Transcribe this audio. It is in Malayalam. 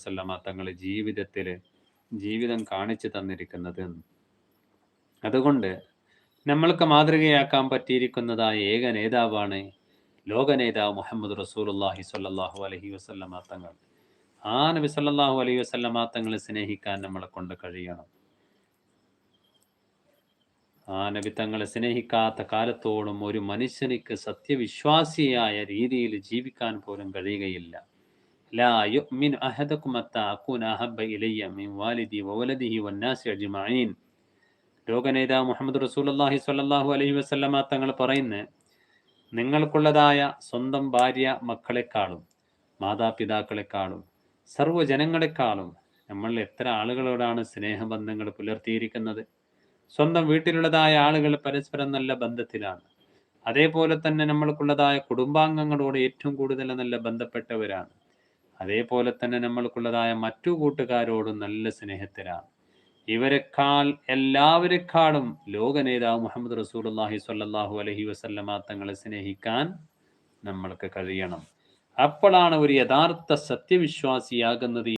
വസല്ലമ തങ്ങൾ ജീവിതം കാണിച്ചു തന്നിരിക്കുന്നത്. അതുകൊണ്ട് നമ്മൾക്ക് മാതൃകയാക്കാൻ പറ്റിയിരിക്കുന്നതായ ഏക നേതാവാണ് ലോക നേതാവ് മുഹമ്മദ് റസൂലുള്ളാഹി സ്വല്ലല്ലാഹു അലൈഹി വസല്ലമ തങ്ങൾ. ആ നബി സല്ലല്ലാഹു അലൈഹി വസല്ലമ തങ്ങളെ സ്നേഹിക്കാൻ നമ്മളെ കൊണ്ട് കഴിയണം. ആ നബി തങ്ങളെ സ്നേഹിക്കാത്ത കാലത്തോളം ഒരു മനുഷ്യനിക്ക് സത്യവിശ്വാസിയായ രീതിയിൽ ജീവിക്കാൻ പോലും കഴിയുകയില്ല. ലാ യുഅ്മിനു അഹദുക്കും ഹത്താ അകൂന അഹബ്ബ ഇലയ്യ മിൻ വാലിദി വവലദിഹി വന്നാസി അജ്മഈൻ. ലോകനേതാവ് മുഹമ്മദ് റസൂലുള്ളാഹി സ്വല്ലല്ലാഹു അലൈഹി വസല്ലമ തങ്ങൾ പറയുന്നു, നിങ്ങൾക്കുള്ളതായ സ്വന്തം ഭാര്യ മക്കളെക്കാളും മാതാപിതാക്കളെക്കാളും സർവ്വജനങ്ങളെക്കാളും നമ്മൾ എത്ര ആളുകളോടാണ് സ്നേഹബന്ധങ്ങൾ പുലർത്തിയിരിക്കുന്നത്. സ്വന്തം വീട്ടിലുള്ളതായ ആളുകൾ പരസ്പരം നല്ല ബന്ധത്തിലാണ്. അതേപോലെ തന്നെ നമ്മൾക്കുള്ളതായ കുടുംബാംഗങ്ങളോട് ഏറ്റവും കൂടുതൽ നല്ല ബന്ധപ്പെട്ടവരാണ്. അതേപോലെ തന്നെ നമ്മൾക്കുള്ളതായ മറ്റു കൂട്ടുകാരോടും നല്ല സ്നേഹത്തിലാണ്. എല്ലാവരെക്കാളും ലോക നേതാവ് മുഹമ്മദ് റസൂലുള്ളാഹി സ്വല്ലല്ലാഹു അലൈഹി വസല്ലമ തങ്ങളെ സ്നേഹിക്കാൻ നമ്മൾക്ക് കഴിയണം. അപ്പോഴാണ് ഒരു യഥാർത്ഥ സത്യവിശ്വാസിയാകുന്നത്